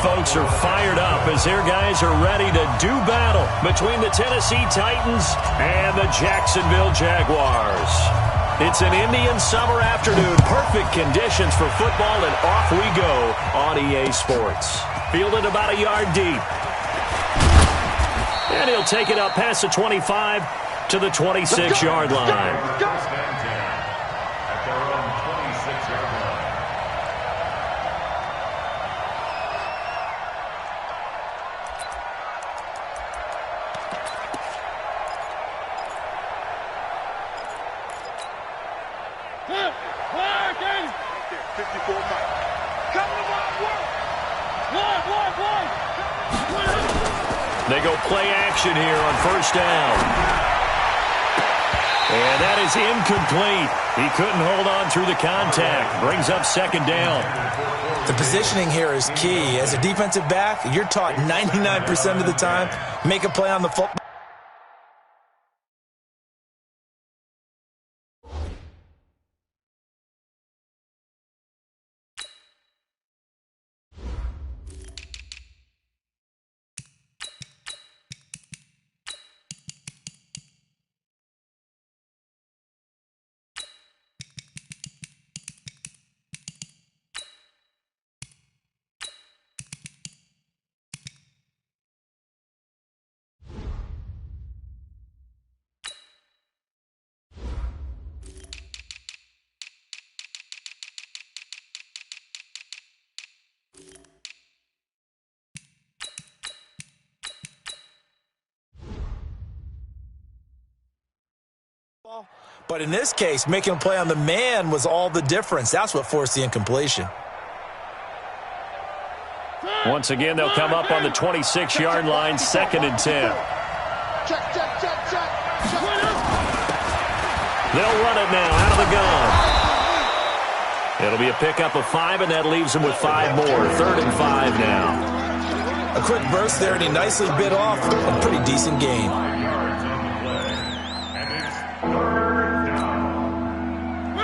folks are fired up as their guys are ready to do battle between the Tennessee Titans and the Jacksonville Jaguars. It's an Indian summer afternoon. Perfect conditions for football, and off we go on EA Sports. Fielded about a yard deep. And he'll take it up past the 25 to the 26-yard line. They go play action here on first down. And that is incomplete. He couldn't hold on through the contact. Brings up second down. The positioning here is key. As a defensive back, you're taught 99% of the time, make a play on the football. But in this case, making a play on the man was all the difference. That's what forced the incompletion. Once again, they'll come up on the 26-yard line, 2nd and 10. They'll run it now out of the gun. It'll be a pickup of 5, and that leaves them with 5 more. 3rd and 5 now. A quick burst there, and he nicely bit off a pretty decent gain.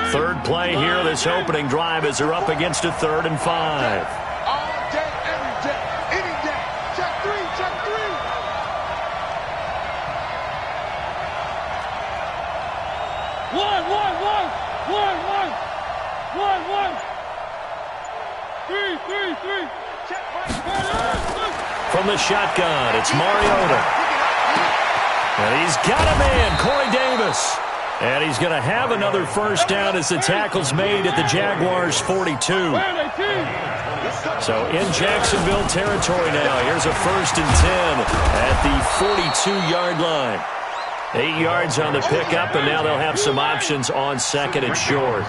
Third play here, this opening drive, as they're up against a 3rd and 5. All day, every day, any day. Check three, check three. One. Three. Check right. From the shotgun, it's Mariota. And he's got a man, Corey Davis. And he's going to have another first down as the tackle's made at the Jaguars' 42. So in Jacksonville territory now. Here's a 1st and 10 at the 42-yard line. 8 yards on the pickup, and now they'll have some options on 2nd and short.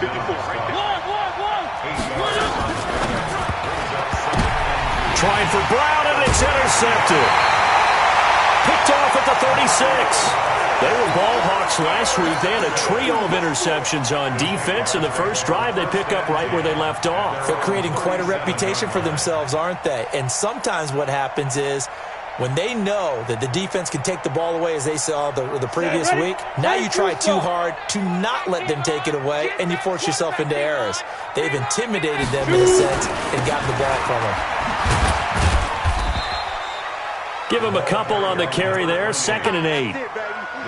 Trying for Brown, and it's intercepted. Picked off at the 36. They were ball hawks last week. They had a trio of interceptions on defense. In the first drive, they pick up right where they left off. They're creating quite a reputation for themselves, aren't they? And sometimes what happens is when they know that the defense can take the ball away, as they saw the previous week, now you try too hard to not let them take it away, and you force yourself into errors. They've intimidated them in a sense and gotten the ball from them. Give him a couple on the carry there. 2nd and 8.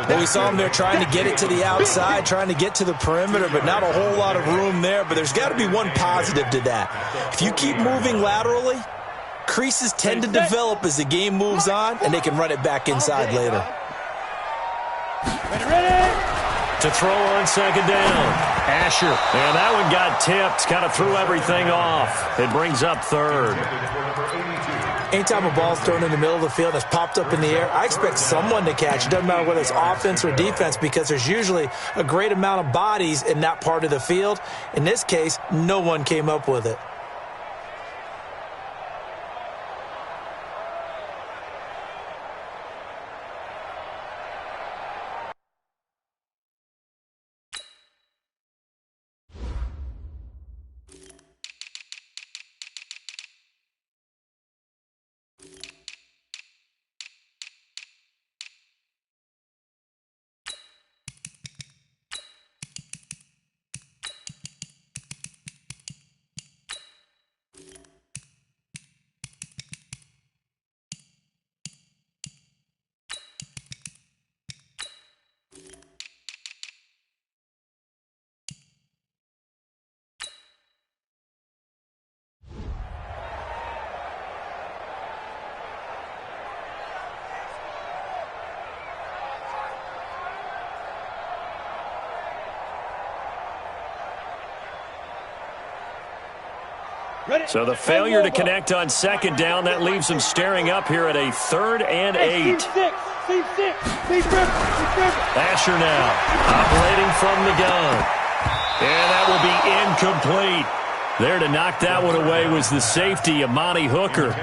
Well, we saw them there trying to get it to the outside, trying to get to the perimeter, but not a whole lot of room there. But there's got to be one positive to that. If you keep moving laterally, creases tend to develop as the game moves on, and they can run it back inside later. To throw on 2nd down. Asher. And that one got tipped. Kind of threw everything off. It brings up 3rd. Anytime a ball's thrown in the middle of the field that's popped up in the air, I expect someone to catch. It doesn't matter whether it's offense or defense, because there's usually a great amount of bodies in that part of the field. In this case, no one came up with it. So the failure to connect on second down, that leaves them staring up here at a 3rd and 8. Asher now, operating from the gun. And that will be incomplete. There to knock that one away was the safety, Amani Hooker.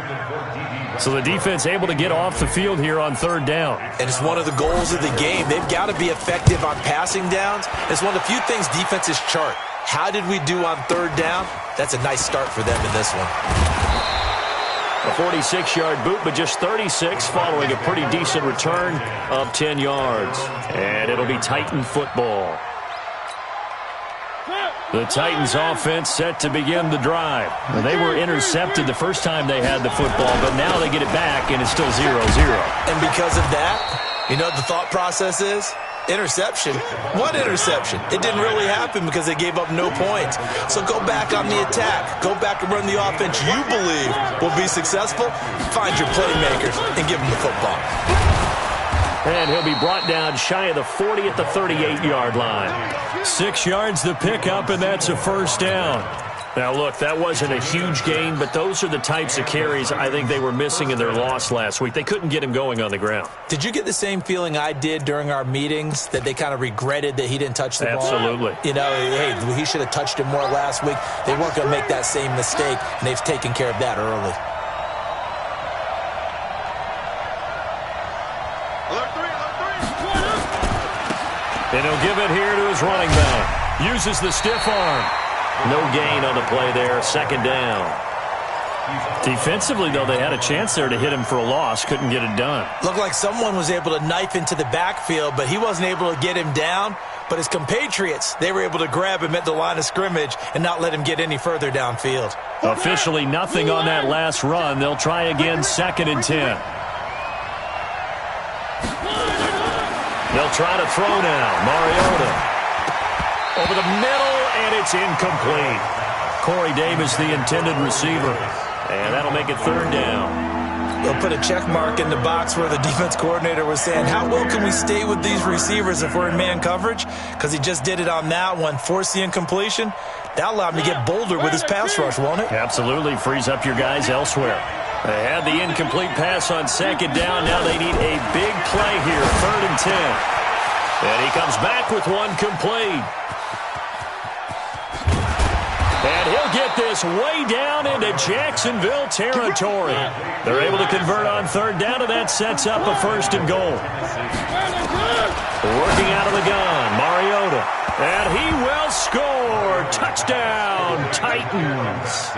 So the defense able to get off the field here on 3rd down. And it's one of the goals of the game. They've got to be effective on passing downs. It's one of the few things defenses chart. How did we do on 3rd down? That's a nice start for them in this one. A 46-yard boot, but just 36 following a pretty decent return of 10 yards. And it'll be Titan football. The Titans offense set to begin the drive. And they were intercepted the first time they had the football, but now they get it back, and it's still 0-0. And because of that, you know what the thought process is? Interception. What interception? It didn't really happen because they gave up no points. So go back on the attack. Go back and run the offense you believe will be successful. Find your playmakers and give them the football. And he'll be brought down shy of the 40 at the 38-yard line. 6 yards the pickup, and that's a 1st down. Now, look, that wasn't a huge gain, but those are the types of carries I think they were missing in their loss last week. They couldn't get him going on the ground. Did you get the same feeling I did during our meetings, that they kind of regretted that he didn't touch the ball? Absolutely. You know, hey, he should have touched it more last week. They weren't going to make that same mistake, and they've taken care of that early. And he'll give it here to his running back. Uses the stiff arm. No gain on the play there. 2nd down. Defensively, though, they had a chance there to hit him for a loss. Couldn't get it done. Looked like someone was able to knife into the backfield, but he wasn't able to get him down. But his compatriots, they were able to grab him at the line of scrimmage and not let him get any further downfield. Officially nothing on that last run. They'll try again, 2nd and 10. They'll try to throw now. Mariota over the middle, and it's incomplete. Corey Davis, the intended receiver. And that'll make it 3rd down. They'll put a check mark in the box where the defense coordinator was saying, how well can we stay with these receivers if we're in man coverage? Because he just did it on that one, forced the incompletion. That allowed him to get bolder with his pass rush, won't it? Absolutely. Frees up your guys elsewhere. They had the incomplete pass on 2nd down. Now they need a big play here, 3rd and 10. And he comes back with one complete. And he'll get this way down into Jacksonville territory. They're able to convert on 3rd down, and that sets up a 1st and goal. Working out of the gun, Mariota. And he will score. Touchdown, Titans.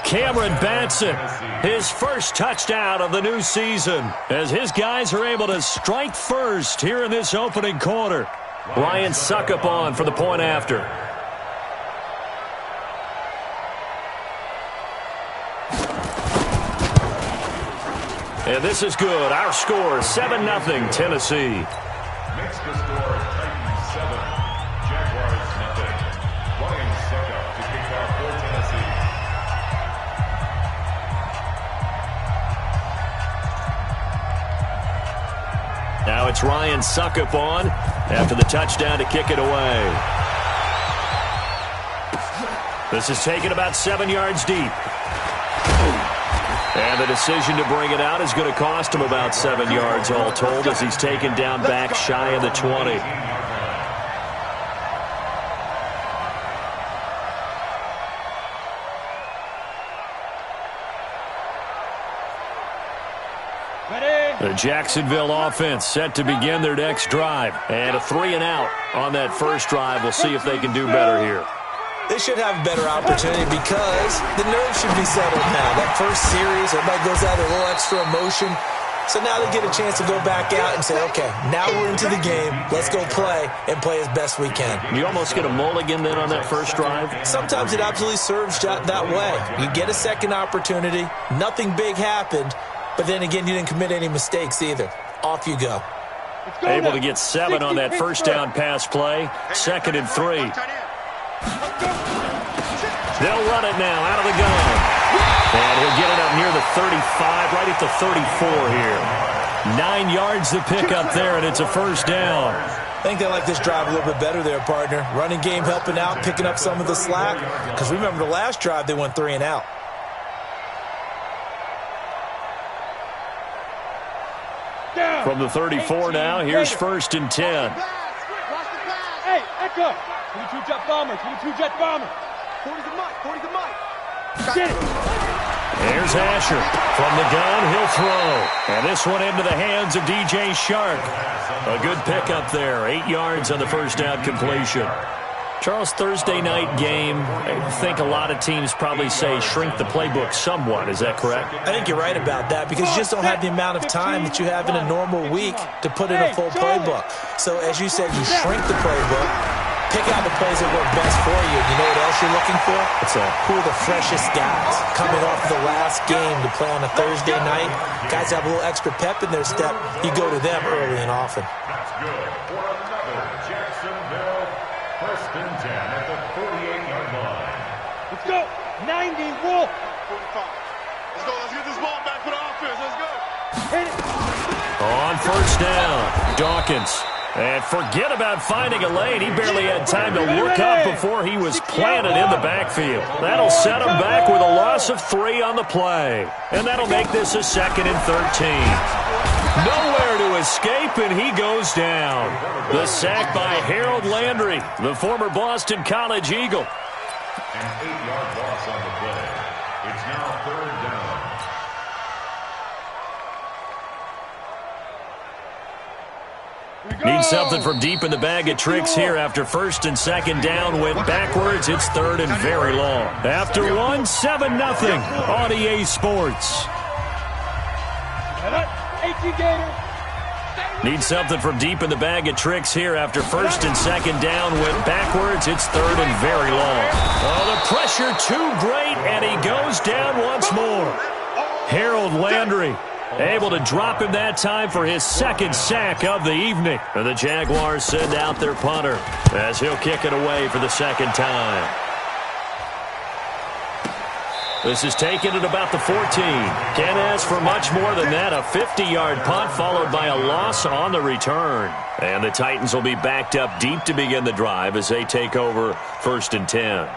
Cameron Batson, his first touchdown of the new season, as his guys are able to strike first here in this opening quarter. Ryan Suckup on for the point after. And this is good. Our score, 7-0, Tennessee. Next to score, Titans 7, Jaguars 0. Ryan Suckup to kick off for Tennessee. Now it's Ryan Suckup on after the touchdown to kick it away. This is taken about 7 yards deep. And the decision to bring it out is going to cost him about 7 yards all told, as he's taken down back shy of the 20. The Jacksonville offense set to begin their next drive. And a 3-and-out on that first drive. We'll see if they can do better here. They should have a better opportunity because the nerves should be settled now. That first series, everybody goes out with a little extra emotion. So now they get a chance to go back out and say, okay, now we're into the game. Let's go play and play as best we can. You almost get a mulligan then on that first drive? Sometimes it absolutely serves that way. You get a second opportunity. Nothing big happened. But then again, you didn't commit any mistakes either. Off you go. Able to get 7 on that first down pass play. 2nd and 3. They'll run it now out of the gun. And he'll get it up near the 35, right at the 34 here. 9 yards to pick up there, and it's a first down. I think they like this drive a little bit better there, partner. Running game helping out, picking up some of the slack. Because remember the last drive, they went 3-and-out. From the 34 now, here's 1st and 10. Hey, Echo. 22 jet bomber. 22 jet bomber. 40's a mic. 40's a mic. Get it. There's Asher. From the gun, he'll throw. And this one into the hands of DJ Shark. A good pickup there. 8 yards on the first down completion. Charles, Thursday night game, I think a lot of teams probably say shrink the playbook somewhat. Is that correct? I think you're right about that because you just don't have the amount of time that you have in a normal week to put in a full playbook. So as you said, you shrink the playbook, pick out the plays that work best for you. You know what else you're looking for? What's that? Who are the freshest guys coming off the last game to play on a Thursday night? Guys have a little extra pep in their step. You go to them early and often. That's good for another Jacksonville 1st and 10 at the 48-yard line. Let's go. 90, roll. 45. Let's go. Let's get this ball back for the offense. Let's go. Hit it. On 1st down, Dawkins. And forget about finding a lane. He barely had time to look up before he was planted in the backfield. That'll set him back with a loss of 3 on the play. And that'll make this a 2nd and 13. Nowhere to escape, and he goes down. The sack by Harold Landry, the former Boston College Eagle. An 8-yard loss on the play. It's now 3rd down. Need something from deep in the bag of tricks here after 1st and 2nd down went backwards. It's 3rd and very long. After 1, 7-0 on EA Sports. Need something from deep in the bag of tricks here after 1st and 2nd down went backwards. It's 3rd and very long. Oh, the pressure too great, and he goes down once more. Harold Landry able to drop him that time for his 2nd sack of the evening. And the Jaguars send out their punter as he'll kick it away for the 2nd time. This is taken at about the 14. Can't ask for much more than that. A 50-yard punt followed by a loss on the return. And the Titans will be backed up deep to begin the drive as they take over 1st and 10.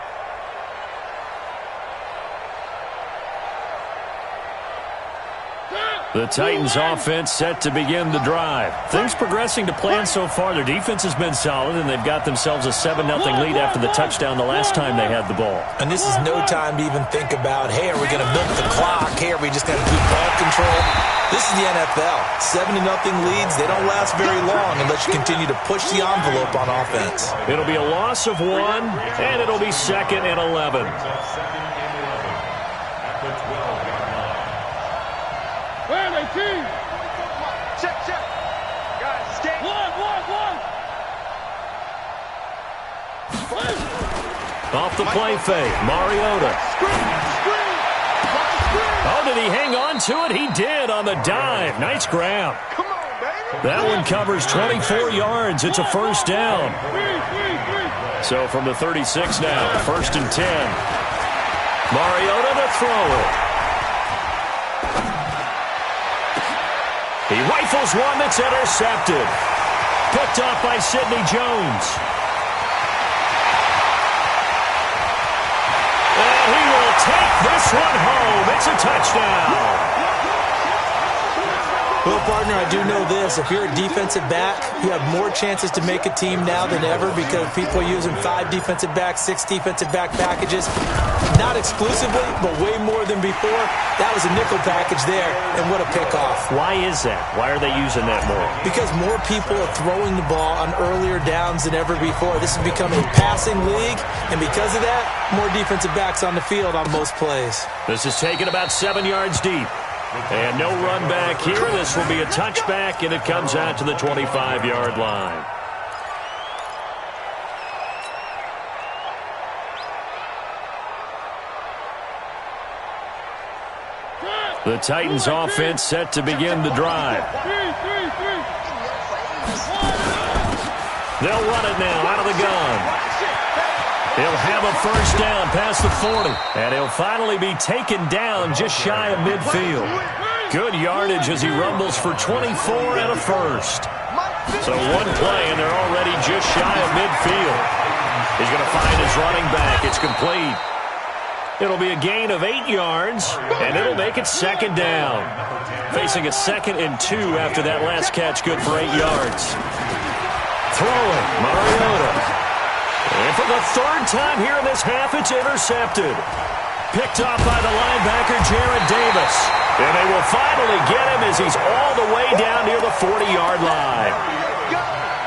The Titans offense set to begin the drive. Things progressing to plan so far. Their defense has been solid, and they've got themselves a 7-0 lead after the touchdown the last time they had the ball. And this is no time to even think about, hey, are we going to milk the clock? Hey, are we just going to keep ball control? This is the NFL. 7-0 leads, they don't last very long unless you continue to push the envelope on offense. It'll be a loss of 1, and it'll be 2nd and 11. Check, check. Guys, escape. One. Off the play fake, Mariota. Oh, did he hang on to it? He did on the dive. Nice grab. Come on, baby. That one covers 24 yards. It's a 1st down. So from the 36 now, 1st and 10. Mariota to throw it. He rifles one that's intercepted. Picked off by Sidney Jones. And he will take this one home. It's a touchdown. Well, partner, I do know this. If you're a defensive back, you have more chances to make a team now than ever because people are using 5 defensive backs, 6 defensive back packages. Not exclusively, but way more than before. That was a nickel package there, and what a pickoff. Why is that? Why are they using that more? Because more people are throwing the ball on earlier downs than ever before. This has become a passing league, and because of that, more defensive backs on the field on most plays. This is taken about 7 yards deep. And no run back here. This will be a touchback, and it comes out to the 25-yard line. The Titans offense set to begin the drive. They'll run it now out of the gun. He'll have a 1st down past the 40. And he'll finally be taken down just shy of midfield. Good yardage as he rumbles for 24 and a 1st. So one play, and they're already just shy of midfield. He's going to find his running back. It's complete. It'll be a gain of 8 yards, and it'll make it second down. Facing a 2nd and 2 after that last catch, good for 8 yards. Throwing, Mariota. And for the 3rd time here in this half, it's intercepted. Picked off by the linebacker, Jared Davis. And they will finally get him as he's all the way down near the 40-yard line.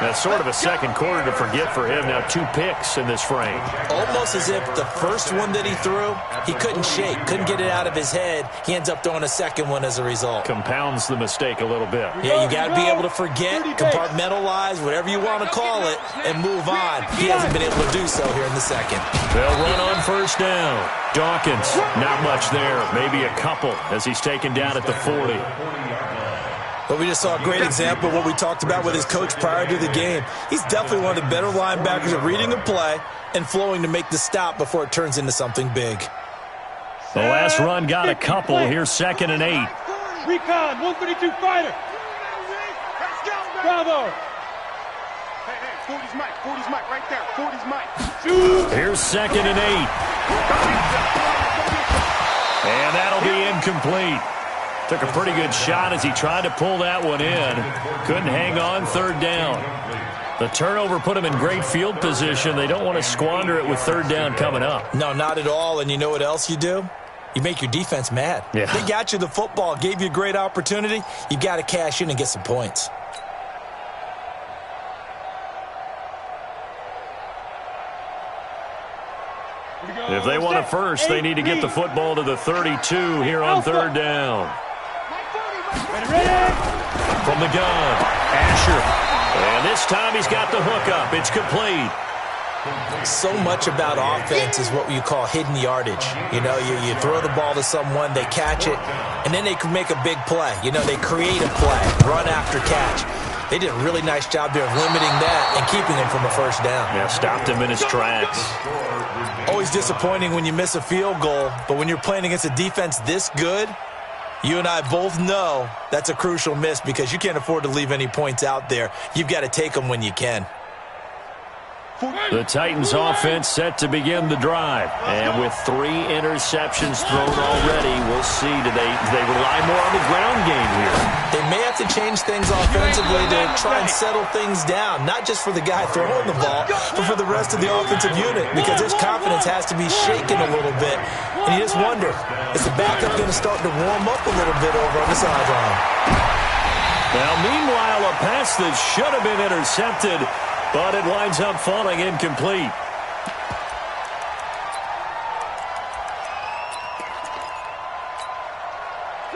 That's sort of a second quarter to forget for him. Now 2 picks in this frame. Almost as if the first one that he threw, he couldn't shake, couldn't get it out of his head. He ends up throwing a second one as a result. Compounds the mistake a little bit. Yeah, you got to be able to forget, compartmentalize, whatever you want to call it, and move on. He hasn't been able to do so here in the second. They'll run on first down. Dawkins, not much there. Maybe a couple as he's taken down at the 40. But we just saw a great example of what we talked about with his coach prior to the game. He's definitely one of the better linebackers at reading a play and flowing to make the stop before it turns into something big. The last run got a couple. Here's 2nd and 8. Recon, 132 fighter. Bravo. Hey, 40's Mike. 40's Mike right there. 40's Mike. Here's 2nd and 8. And that'll be incomplete. Took a pretty good shot as he tried to pull that one in. Couldn't hang on, 3rd down. The turnover put him in great field position. They don't want to squander it with 3rd down coming up. No, not at all. And you know what else you do? You make your defense mad. Yeah. They got you the football, gave you a great opportunity. You got to cash in and get some points. If they want a first, they need to get the football to the 32 here on 3rd down. From the gun, Asher. And this time he's got the hook up. It's complete. So much about offense is what you call hidden yardage. You know, you throw the ball to someone, they catch it, and then they can make a big play. You know, they create a play, run after catch. They did a really nice job there of limiting that and keeping him from a first down. Yeah, stopped him in his tracks. Always disappointing when you miss a field goal, but when you're playing against a defense this good, you and I both know that's a crucial miss because you can't afford to leave any points out there. You've got to take them when you can. The Titans offense set to begin the drive. And with 3 interceptions thrown already, we'll see. Do they rely more on the ground game here? They may have to change things offensively to try and settle things down, not just for the guy throwing the ball, but for the rest of the offensive unit, because his confidence has to be shaken a little bit. And you just wonder, is the backup going to start to warm up a little bit over on the sideline? Now, meanwhile, a pass that should have been intercepted, but it winds up falling incomplete.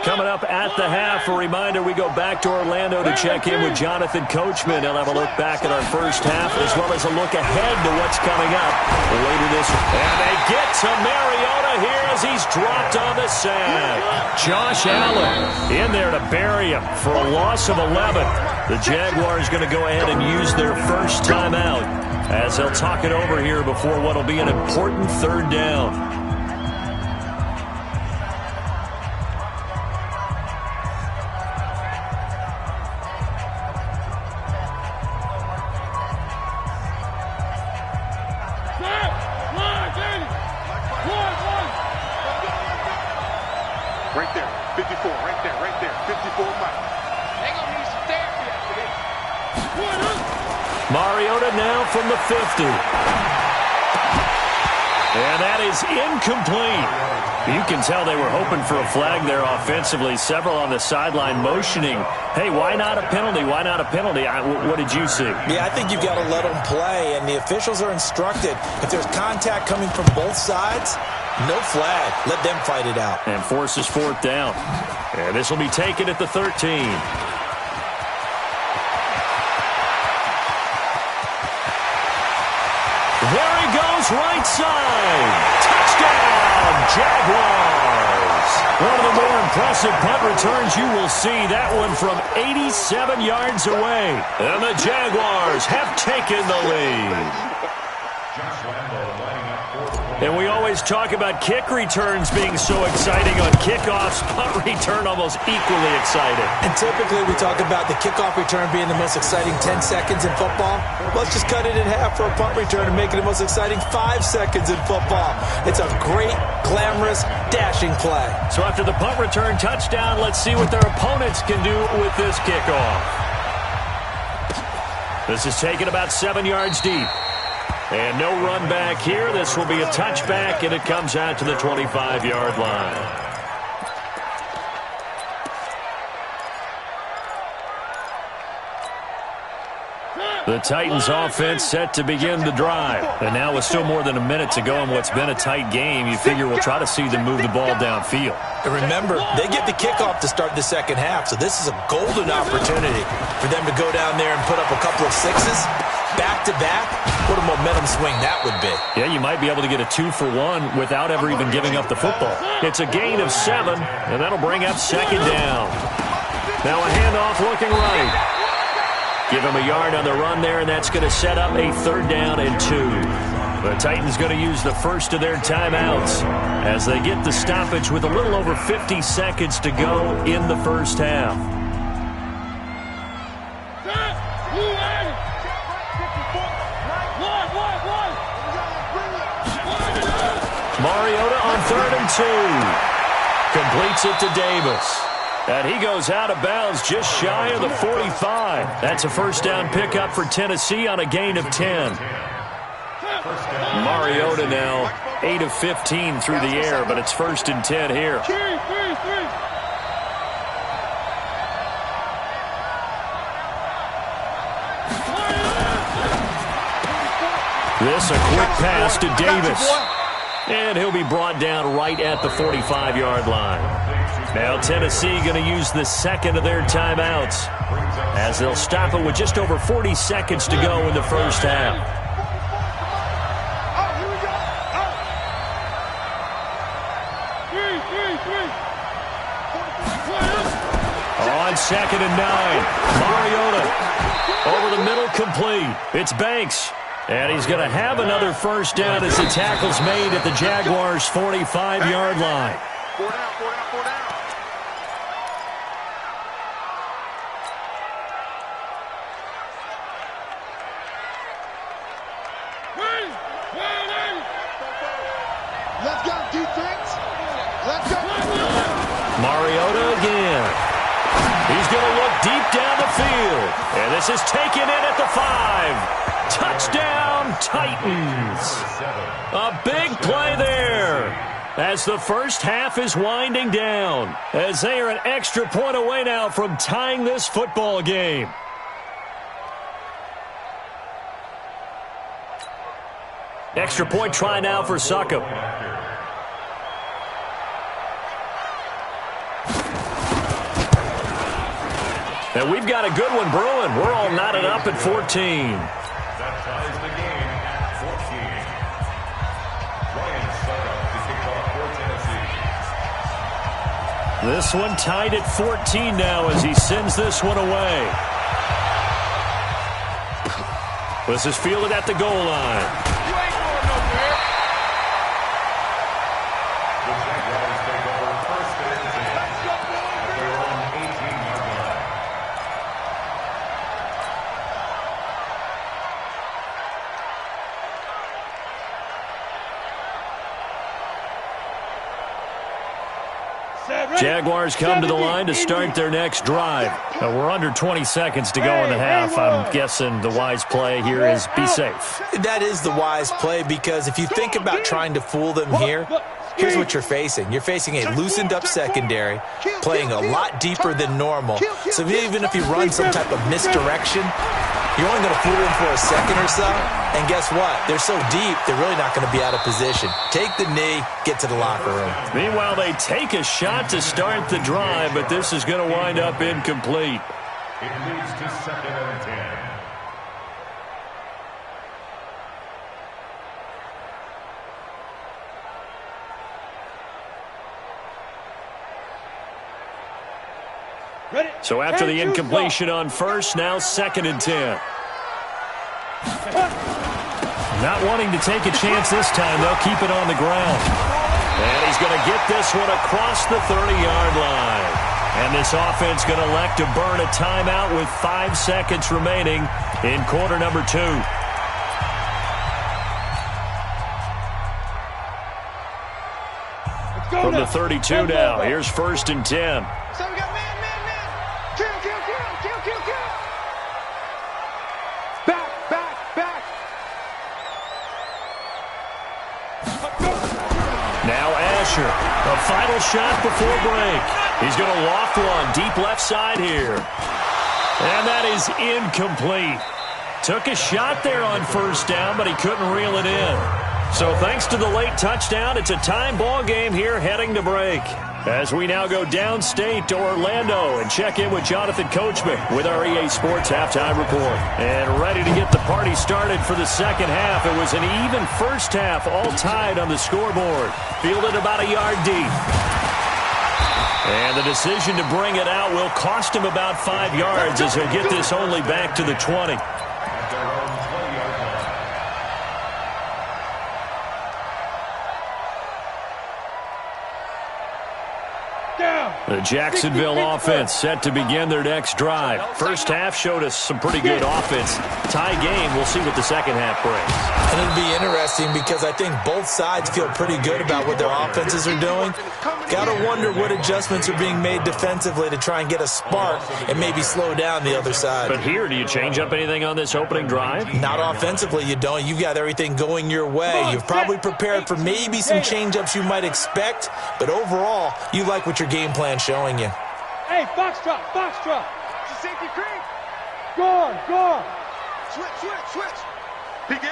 Coming up at the half, a reminder, we go back to Orlando to check in with Jonathan Coachman. He'll have a look back at our first half as well as a look ahead to what's coming up later this week. And they get to Mariota here as he's dropped on the sack. Josh Allen in there to bury him for a loss of 11. The Jaguars going to go ahead and use their first timeout as they'll talk it over here before what will be an important 3rd down. Right there, 54, right there, 54 Mike. They gonna need some therapy after this. Mariota now from the 50. And that is incomplete. You can tell they were hoping for a flag there offensively. Several on the sideline motioning, hey, why not a penalty? Why not a penalty? What did you see? Yeah, I think you've got to let them play, and the officials are instructed. If there's contact coming from both sides, no flag. Let them fight it out. And forces 4th down. And this will be taken at the 13. There he goes, right side. Touchdown, Jaguars. One of the more impressive punt returns you will see. That one from 87 yards away. And the Jaguars have taken the lead. Josh Lambo lining up for the And we always talk about kick returns being so exciting on kickoffs. Punt return almost equally exciting. And typically we talk about the kickoff return being the most exciting 10 seconds in football. Let's just cut it in half for a punt return and make it the most exciting 5 seconds in football. It's a great, glamorous, dashing play. So after the punt return touchdown, let's see what their opponents can do with this kickoff. This is taken about 7 yards deep. And no run back here. This will be a touchback, and it comes out to the 25-yard line. The Titans offense set to begin the drive. And now with still more than a minute to go in what's been a tight game, you figure we'll try to see them move the ball downfield. And remember, they get the kickoff to start the second half, so this is a golden opportunity for them to go down there and put up a couple of sixes back-to-back. What a momentum swing that would be. Yeah, you might be able to get a 2-for-1 without ever even giving up the football. It's a gain of 7, and that'll bring up second down. Now a handoff looking right. Give him a yard on the run there, and that's going to set up a 3rd down and 2. The Titans going to use the first of their timeouts as they get the stoppage with a little over 50 seconds to go in the first half. Mariota on 3rd and 2. Completes it to Davis. And he goes out of bounds just shy of the 45. That's a first down pickup for Tennessee on a gain of 10. Mariota now 8 of 15 through the air, but it's 1st and 10 here. This a quick pass to Davis. And he'll be brought down right at the 45-yard line. Now Tennessee going to use the second of their timeouts as they'll stop it with just over 40 seconds to go in the first half. On 2nd and 9, Mariota over the middle, complete. It's Banks. And he's going to have another first down as the tackle's made at the Jaguars' 45-yard line. 4 down, 4 down, 4 down. Let's go, defense. Let's go. Mariota again. He's going to look deep down the field. And this is taken in at the 5. Touchdown, Titans. A big play there as the first half is winding down, as they are an extra point away now from tying this football game. Extra point try now for Succop. And we've got a good one brewing. We're all knotted up at 14. That ties the game at 14. Ryan Succop to kick off for Tennessee. This one tied at 14 now as he sends this one away. This is fielded at the goal line. You ain't going nowhere. The Jaguars take over 1st and 10 at their own 18-yard line. Jaguars come to the line to start their next drive. Now we're under 20 seconds to go in the half. I'm guessing the wise play here is be safe. That is the wise play, because if you think about trying to fool them here, here's what you're facing. You're facing a loosened-up secondary, playing a lot deeper than normal. So even if you run some type of misdirection, you're only going to fool them for a second or so. And guess what? They're so deep, they're really not going to be out of position. Take the knee, get to the locker room. Meanwhile, they take a shot to start the drive, but this is going to wind up incomplete. It leads to 2nd and 10. So after the incompletion on first, now 2nd and 10. Not wanting to take a chance this time, they'll keep it on the ground. And he's going to get this one across the 30-yard line. And this offense going to elect to burn a timeout with 5 seconds remaining in quarter number 2. From the 32 now, here's 1st and 10. So we got man. Kill. Back. Now Asher, a final shot before break. He's going to loft one deep left side here. And that is incomplete. Took a shot there on 1st down, but he couldn't reel it in. So thanks to the late touchdown, it's a time ball game here heading to break. As we now go downstate to Orlando and check in with Jonathan Coachman with our EA Sports Halftime Report. And ready to get the party started for the second half. It was an even first half, all tied on the scoreboard. Fielded about a yard deep. And the decision to bring it out will cost him about 5 yards as he'll get this only back to the 20. The Jacksonville offense set to begin their next drive. First half showed us some pretty good offense. Tie game, we'll see what the second half brings. And it'll be interesting because I think both sides feel pretty good about what their offenses are doing. Got to wonder what adjustments are being made defensively to try and get a spark and maybe slow down the other side. But here, do you change up anything on this opening drive? Not offensively, you don't. You've got everything going your way. You've probably prepared for maybe some change-ups you might expect, but overall, you like what your game plan showing you. Hey, box drop. Safety creep. Guard. Switch. Begin.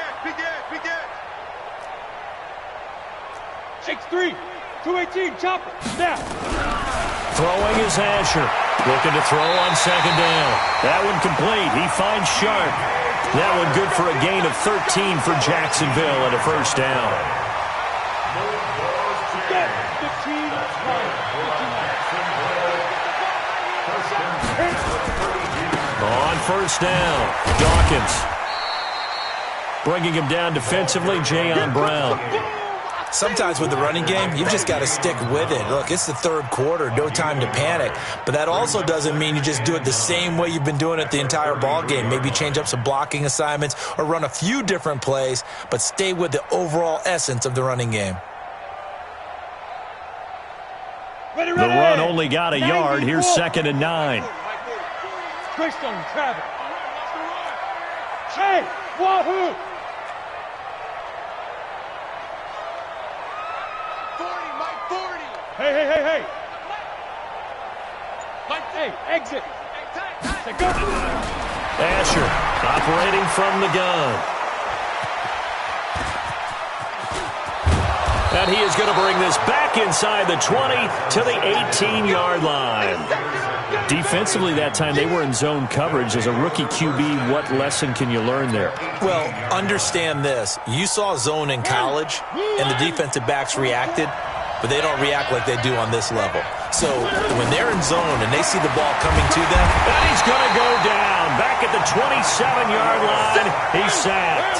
6-3. 218. Chopper. Snap. Throwing is Asher. Looking to throw on 2nd down. That one complete. He finds Sharp. That one good for a gain of 13 for Jacksonville at a 1st down. On 1st down, Dawkins. Bringing him down defensively, Jayon Brown. Sometimes with the running game, you've just got to stick with it. Look, it's the 3rd quarter, no time to panic. But that also doesn't mean you just do it the same way you've been doing it the entire ball game. Maybe change up some blocking assignments or run a few different plays, but stay with the overall essence of the running game. Ready. The run only got a yard. Here's 2nd and 9. Greystone, Travis. Hey, wahoo! 40. Hey. Hey, exit. Say go. Asher operating from the gun. And he is going to bring this back inside the 20 to the 18-yard line. Defensively that time, they were in zone coverage. As a rookie QB, what lesson can you learn there? Well, understand this. You saw zone in college, and the defensive backs reacted, but they don't react like they do on this level. So when they're in zone and they see the ball coming to them, and he's going to go down. Back at the 27-yard line, he's sacked.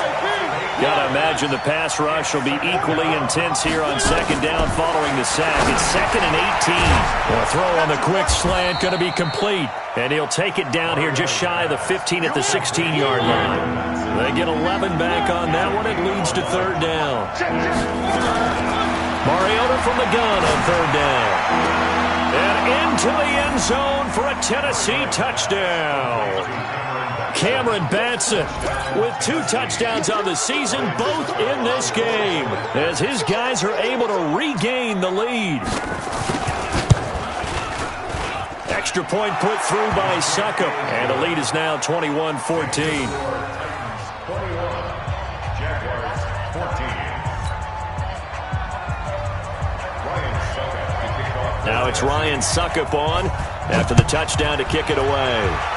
Got to imagine the pass rush will be equally intense here on 2nd down following the sack. It's 2nd and 18. The throw on the quick slant going to be complete. And he'll take it down here just shy of the 15 at the 16-yard line. They get 11 back on that one. It leads to 3rd down. Mariota from the gun on 3rd down. And into the end zone for a Tennessee touchdown. Cameron Batson with 2 touchdowns on the season, both in this game, as his guys are able to regain the lead. Extra point put through by Succop, and the lead is now 21-14. 21, Jaguars 14. Ryan Succop to kick off. Now it's Ryan Succop on after the touchdown to kick it away.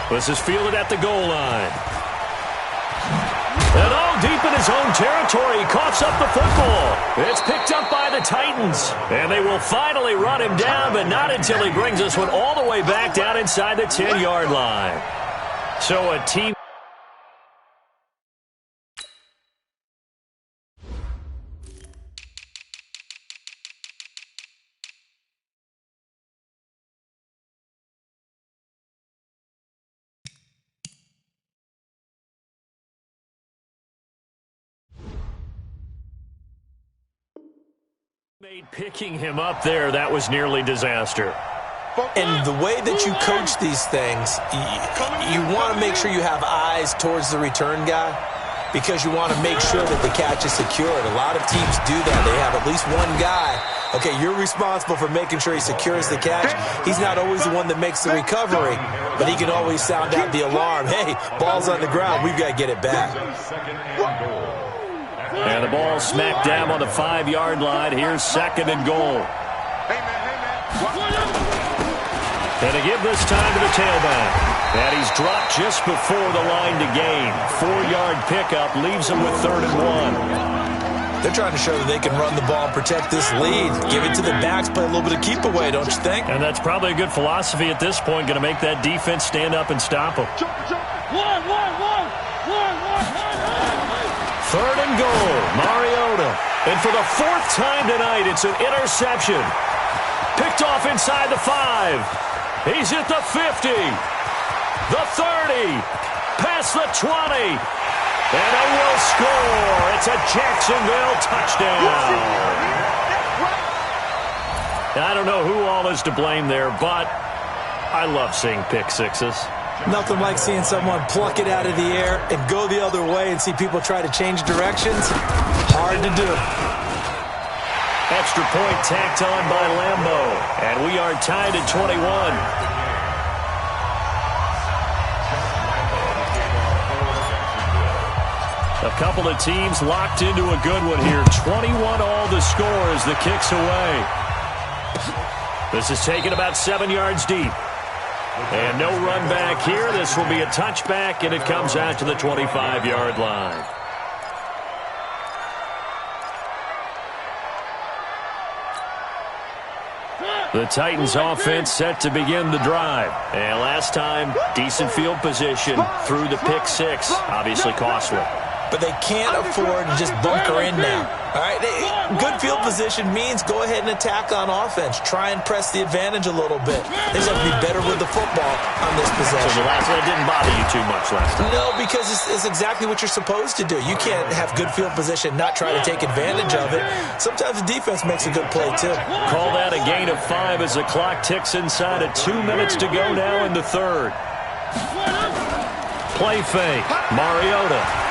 This is fielded at the goal line. And deep in his own territory, he coughs up the football. It's picked up by the Titans. And they will finally run him down, but not until he brings this one all the way back down inside the 10-yard line. So a team Picking him up there, that was nearly disaster. And the way that you coach these things, you want to make sure you have eyes towards the return guy because you want to make sure that the catch is secured. A lot of teams do that. They have at least one guy. Okay, you're responsible for making sure he secures the catch. He's not always the one that makes the recovery, but he can always sound out the alarm. Hey, ball's on the ground. We've got to get it back. And the ball smacked down on the 5-yard line. Here's 2nd and goal. And to give this time to the tailback. And he's dropped just before the line to gain. 4-yard pickup leaves him with 3rd and 1. They're trying to show that they can run the ball and protect this lead. Give it to the backs, play a little bit of keep away, don't you think? And that's probably a good philosophy at this point. Going to make that defense stand up and stop them. 3rd and goal, Mariota. And for the 4th time tonight, it's an interception. Picked off inside the 5. He's at the 50, the 30, past the 20, and they will score. It's a Jacksonville touchdown. I don't know who all is to blame there, but I love seeing pick sixes. Nothing like seeing someone pluck it out of the air and go the other way and see people try to change directions. Hard to do. Extra point tacked on by Lambo. And we are tied at 21. A couple of teams locked into a good one here. 21 all the score as the kick's away. This is taken about 7 yards deep. And no run back here. This will be a touchback, and it comes out to the 25-yard line. The Titans offense set to begin the drive. And last time, decent field position through the pick six. Obviously costly. But they can't afford to just bunker in now. All right, good field position means go ahead and attack on offense. Try and press the advantage a little bit. They just have to be better with the football on this possession. So the last one didn't bother you too much last time? No, because it's exactly what you're supposed to do. You can't have good field position, not try to take advantage of it. Sometimes the defense makes a good play, too. Call that a gain of 5 as the clock ticks inside of 2 minutes to go now in the third. Play fake. Mariota.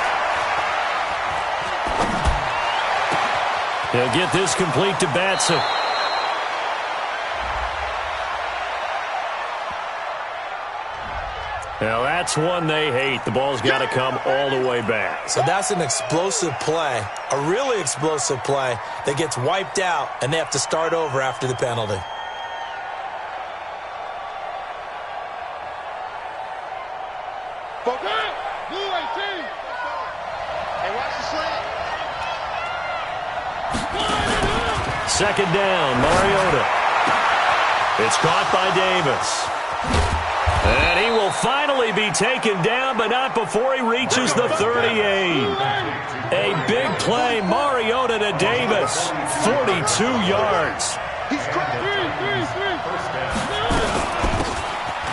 He'll get this complete to Batson. Now that's one they hate. The ball's got to come all the way back. So that's an explosive play, a really explosive play that gets wiped out, and they have to start over after the penalty. Second down, Mariota. It's caught by Davis. And he will finally be taken down, but not before he reaches the 38. A big play, Mariota to Davis. 42 yards.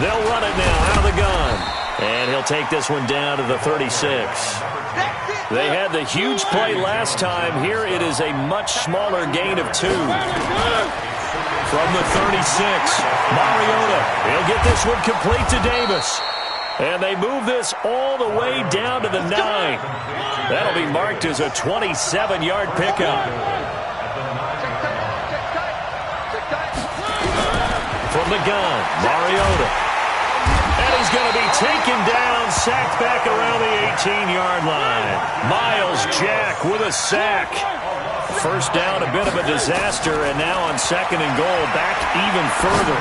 They'll run it now out of the gun. And he'll take this one down to the 36. They had the huge play last time. Here it is a much smaller gain of 2. From the 36, Mariota. He'll get this one complete to Davis. And they move this all the way down to the 9. That'll be marked as a 27-yard pickup. From the gun, Mariota. And he's going to be taken down, sacked back around the 18-yard line. Miles Jack with a sack. First down, a bit of a disaster, and now on 2nd and goal, back even further.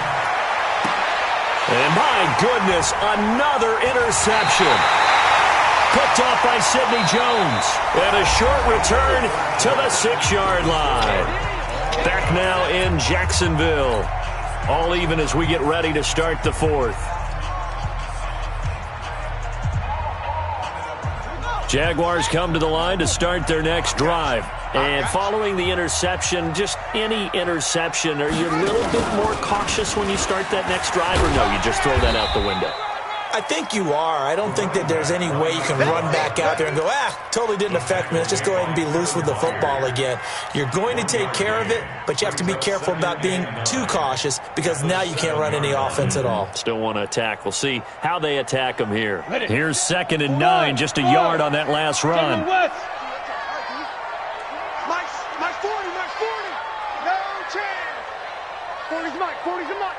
And my goodness, another interception. Picked off by Sidney Jones. And a short return to the 6-yard line. Back now in Jacksonville. All even as we get ready to start the fourth. Jaguars come to the line to start their next drive. And following the interception, just any interception, are you a little bit more cautious when you start that next drive, or no, you just throw that out the window? I think you are. I don't think that there's any way you can run back out there and go, totally didn't affect me. Let's just go ahead and be loose with the football again. You're going to take care of it, but you have to be careful about being too cautious because now you can't run any offense at all. Still want to attack. We'll see how they attack them here. Here's 2nd and 9, just a yard on that last run. My 40. No chance. 40's mine. 40's mine.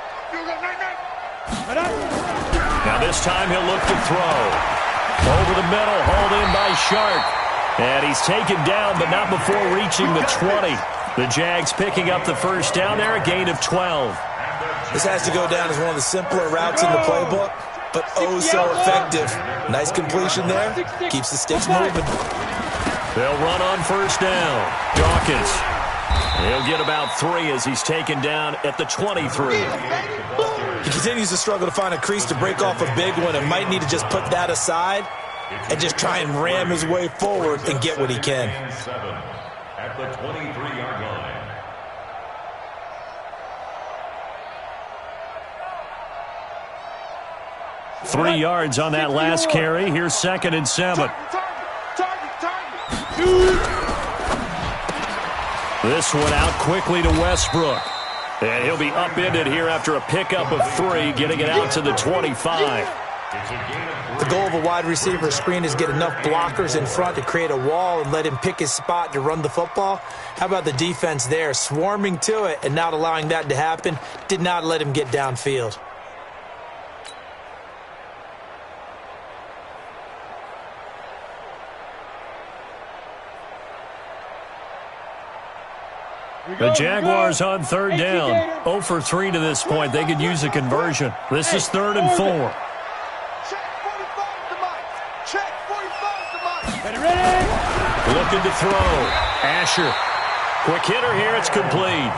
Now this time he'll look to throw. Over the middle, hauled in by Shark. And he's taken down, but not before reaching the 20. The Jags picking up the first down there, a gain of 12. This has to go down as one of the simpler routes in the playbook, but oh so effective. Nice completion there. Keeps the sticks moving. They'll run on first down. Dawkins. He'll get about 3 as he's taken down at the 23. He continues to struggle to find a crease to break off a big one and might need to just put that aside and just try and ram his way forward and get what he can. At the 23-yard line. Three yards on that last carry. Here's 2nd and 7. This one out quickly to Westbrook. And he'll be upended here after a pickup of 3, getting it out to the 25. The goal of a wide receiver screen is get enough blockers in front to create a wall and let him pick his spot to run the football. How about the defense there, swarming to it and not allowing that to happen? Did not let him get downfield. The Jaguars on 3rd down. 0 for 3 to this point. They could use a conversion. This is 3rd and 4. Looking to throw. Asher. Quick hitter here. It's complete.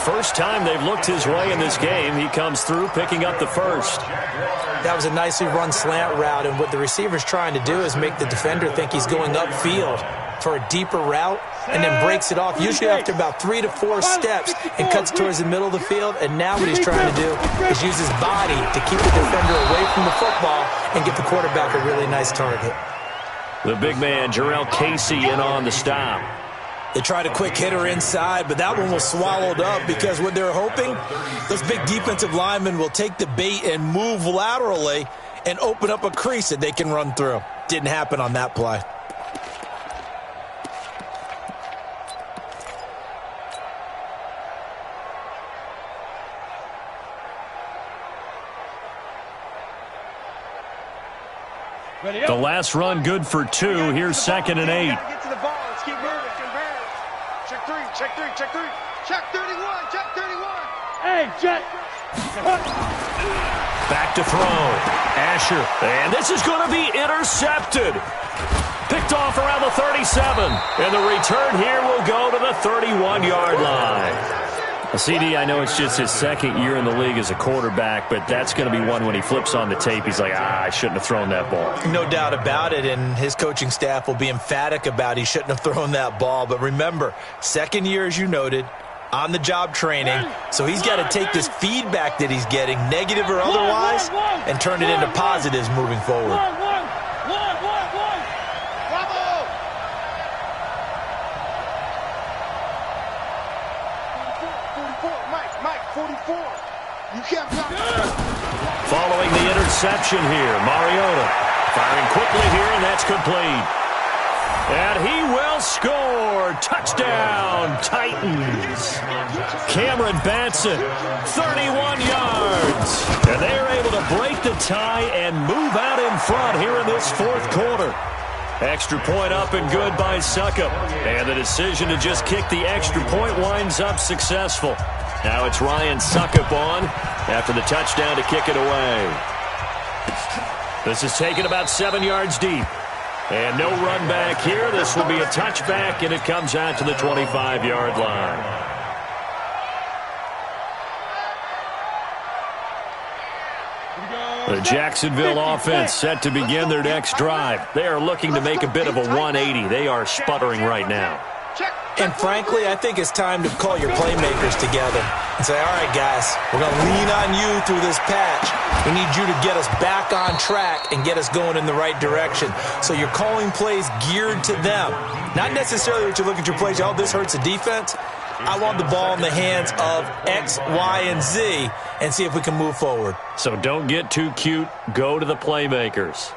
First time they've looked his way in this game. He comes through picking up the first. That was a nicely run slant route, and what the receiver's trying to do is make the defender think he's going upfield for a deeper route and then breaks it off, usually after about 3 to 4 steps, and cuts towards the middle of the field. And now what he's trying to do is use his body to keep the defender away from the football and get the quarterback a really nice target. The big man, Jarrell Casey, in on the stop. They tried a quick hitter inside, but that one was swallowed up because what they're hoping, those big defensive linemen will take the bait and move laterally and open up a crease that they can run through. Didn't happen on that play. The last run good for 2. Here's 2nd and 8. Get to the ball. Let's keep moving. Check 3. Check 31. Check 31. Hey, Jet. Back to throw. Asher. And this is going to be intercepted. Picked off around the 37. And the return here will go to the 31-yard line. CD, I know it's just his 2nd year in the league as a quarterback, but that's going to be one when he flips on the tape. He's like, I shouldn't have thrown that ball. No doubt about it, and his coaching staff will be emphatic about he shouldn't have thrown that ball. But remember, 2nd year, as you noted, on-the-job training, so he's got to take this feedback that he's getting, negative or otherwise, and turn it into positives moving forward. Following the interception here, Mariota firing quickly here, and that's complete. And he will score. Touchdown, Titans. Cameron Batson, 31 yards. And they are able to break the tie and move out in front here in this 4th quarter. Extra point up and good by Suckup. And the decision to just kick the extra point winds up successful. Now it's Ryan Suckup on after the touchdown to kick it away. This is taken about 7 yards deep. And no run back here. This will be a touchback, and it comes out to the 25-yard line. The Jacksonville offense set to begin their next drive. They are looking to make a bit of a 180. They are sputtering right now. And frankly, I think it's time to call your playmakers together and say, all right, guys, we're going to lean on you through this patch. We need you to get us back on track and get us going in the right direction. So you're calling plays geared to them. Not necessarily what you look at your plays, oh, this hurts the defense. I want the ball in the hands of X, Y, and Z and see if we can move forward. So don't get too cute. Go to the playmakers.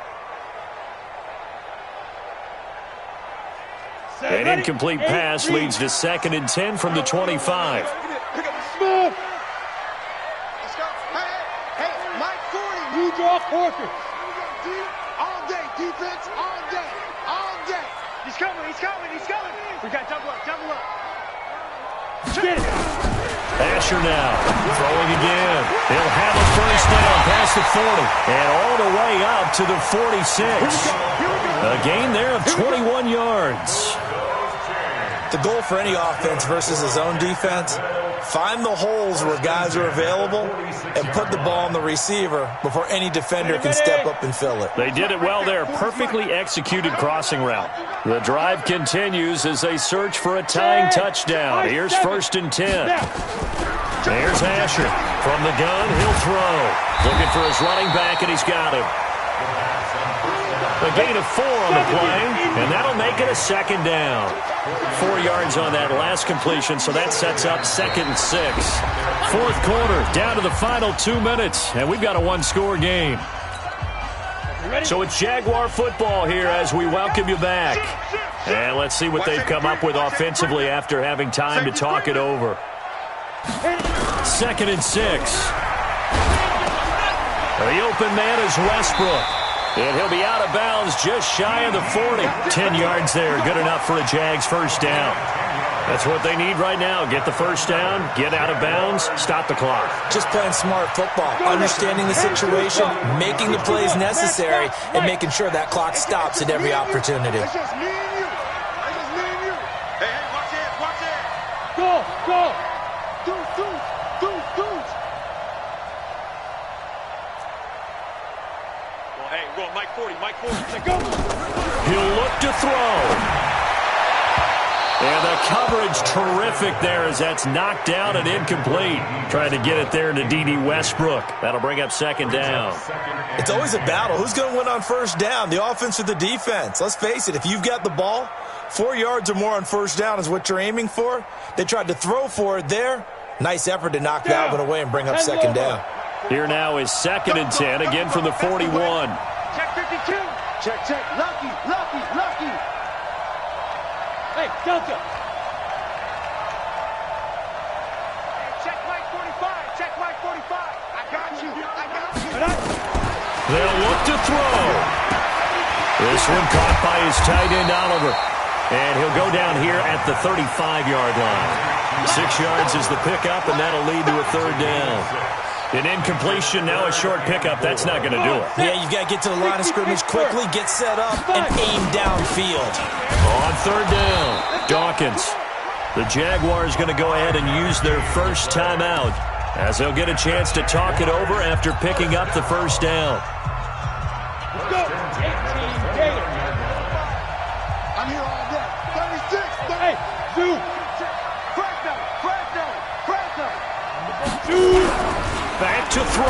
An incomplete pass leads to 2nd and 10 from the 25. Smooth. Let's go. Hey, Mike 40. You draw quarters. All day, defense, all day, all day. He's coming. We got double up. Get it. Asher now, throwing again. He'll have a first down past the 40 and all the way up to the 46. A gain there of 21 yards. The goal for any offense versus his own defense, find the holes where guys are available and put the ball on the receiver before any defender can step up and fill it. They did it well there. Perfectly executed crossing route. The drive continues as they search for a tying touchdown. Here's 1st and 10. There's Asher. From the gun, he'll throw. Looking for his running back, and he's got him. A gain of 4 on the play, and that'll make it a 2nd down. 4 yards on that last completion, so that sets up 2nd and 6. 4th quarter, down to the final 2 minutes, and we've got a 1-score game. So it's Jaguar football here as we welcome you back. And let's see what they've come up with offensively after having time to talk it over. 2nd and 6. The open man is Westbrook. And he'll be out of bounds just shy of the 40. 10 yards there, good enough for a Jags first down. That's what they need right now. Get the first down, get out of bounds, stop the clock. Just playing smart football, understanding the situation, making the plays necessary, and making sure that clock stops at every opportunity. It's just me and you. Hey, watch it. Go. Dudes. Well, hey, we're going Mike 40. Let's go. He'll look to throw. And the coverage terrific there as that's knocked out and incomplete. Trying to get it there to D.D. Westbrook. That'll bring up 2nd down. It's always a battle. Who's going to win on first down, the offense or the defense? Let's face it, if you've got the ball, 4 yards or more on first down is what you're aiming for. They tried to throw for it there. Nice effort to knock Dalvin away and bring up 2nd down. Here now is 2nd and 10, again from the 41. Check 52. Check. Lucky. Hey, Delta. Check Mike 45. I got you. They'll look to throw. This one caught by his tight end, Oliver. And he'll go down here at the 35-yard line. 6 yards is the pickup, and that'll lead to a 3rd down. An incompletion, now a short pickup. That's not going to do it. Yeah, you've got to get to the line of scrimmage quickly, get set up, and aim downfield. On 3rd down, Dawkins. The Jaguars going to go ahead and use their first timeout as they'll get a chance to talk it over after picking up the first down. Let's go. 18 Gator. I'm here all day. 36. Hey, Zoo. Fresno. Back to throw.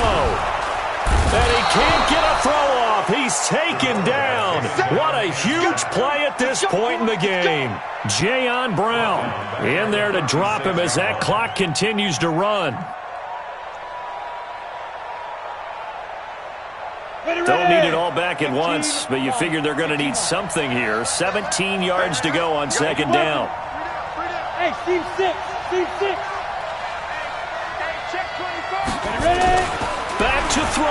And he can't get a throw off. He's taken down. What a huge play at this point in the game. Jayon Brown in there to drop him as that clock continues to run. Don't need it all back at once, but you figure they're going to need something here. 17 yards to go on 2nd down. Hey, Team 6. Ready? Back to throw.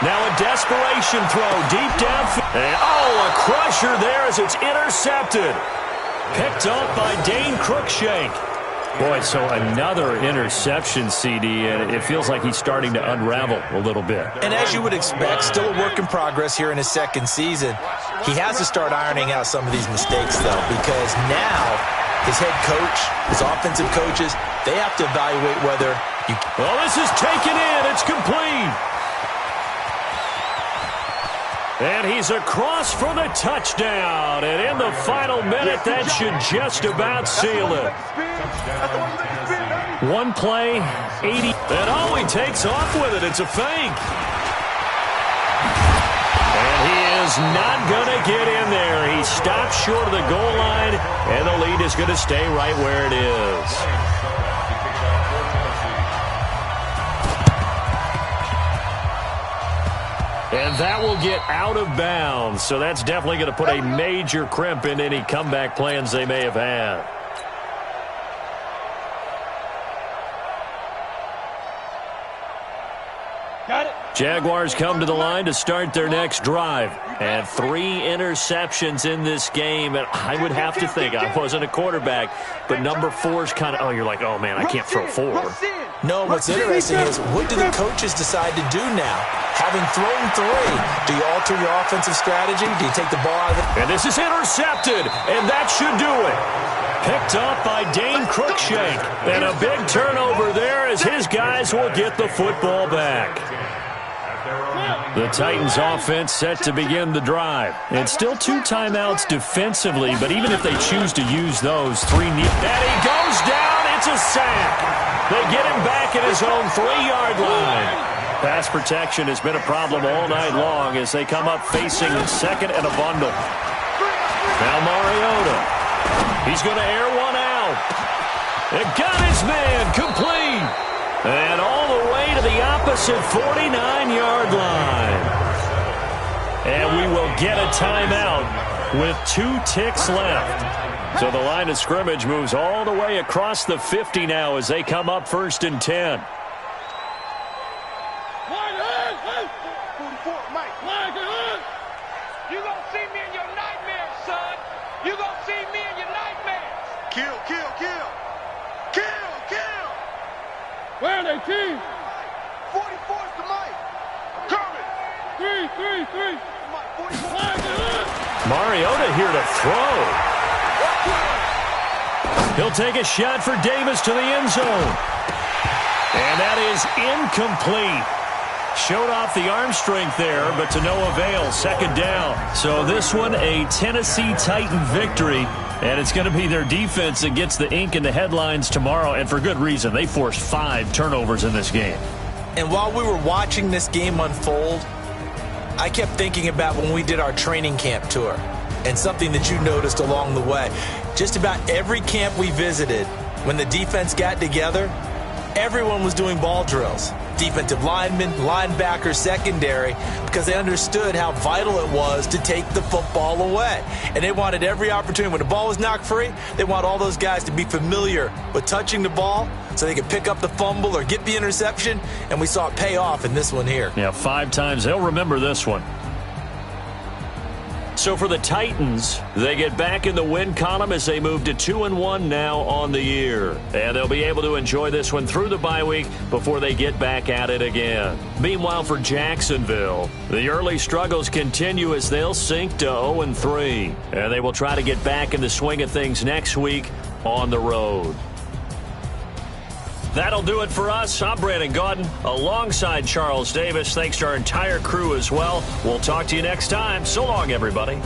Now a desperation throw deep downfield. And a crusher there as it's intercepted. Picked up by Dane Cruikshank. Boy, so another interception, CD, and it feels like he's starting to unravel a little bit. And as you would expect, still a work in progress here in his 2nd season. He has to start ironing out some of these mistakes, though, because now his head coach, his offensive coaches, they have to evaluate whether you... Well, this is taken in. It's complete. And he's across for the touchdown. And in the final minute, that should just about seal it. One play, 80. And oh, he takes off with it. It's a fake. And he is not going to get in there. He stops short of the goal line, and the lead is going to stay right where it is. And that will get out of bounds. So that's definitely going to put a major crimp in any comeback plans they may have had. Jaguars come to the line to start their next drive. And 3 interceptions in this game. And I would have to think, I wasn't a quarterback, but number 4 is kind of, oh, you're like, oh, man, I can't throw 4. No, what's interesting is, what do the coaches decide to do now? Having thrown 3, do you alter your offensive strategy? Do you take the ball out of it? And this is intercepted, and that should do it. Picked up by Dane Cruikshank. And a big turnover there as his guys will get the football back. The Titans offense set to begin the drive. It's still 2 timeouts defensively, but even if they choose to use those, 3 need. And he goes down. It's a sack. They get him back at his own 3-yard line. Pass protection has been a problem all night long as they come up facing second and a bundle. Now Mariota. He's going to air one out. It got his man complete. And all the way to the opposite 49-yard line. And we will get a timeout with 2 ticks left. So the line of scrimmage moves all the way across the 50 now as they come up 1st and 10. You gonna see me in your nightmares, son. You gonna see me in your nightmares. Kill, kill, kill. Kill, kill. Where are they, team? 44's the mic. Coming. 3. Mariota here to throw. He'll take a shot for Davis to the end zone. And that is incomplete. Showed off the arm strength there, but to no avail. 2nd down. So this one, a Tennessee Titan victory. And it's going to be their defense that gets the ink in the headlines tomorrow, and for good reason. They forced 5 turnovers in this game. And while we were watching this game unfold, I kept thinking about when we did our training camp tour and something that you noticed along the way. Just about every camp we visited, when the defense got together, everyone was doing ball drills. Defensive linemen, linebackers, secondary, because they understood how vital it was to take the football away. And they wanted every opportunity. When the ball was knocked free, they want all those guys to be familiar with touching the ball so they could pick up the fumble or get the interception. And we saw it pay off in this one here. Yeah, 5 times. They'll remember this one. So for the Titans, they get back in the win column as they move to 2-1 now on the year. And they'll be able to enjoy this one through the bye week before they get back at it again. Meanwhile, for Jacksonville, the early struggles continue as they'll sink to 0-3. And they will try to get back in the swing of things next week on the road. That'll do it for us. I'm Brandon Gaudin alongside Charles Davis. Thanks to our entire crew as well. We'll talk to you next time. So long, everybody.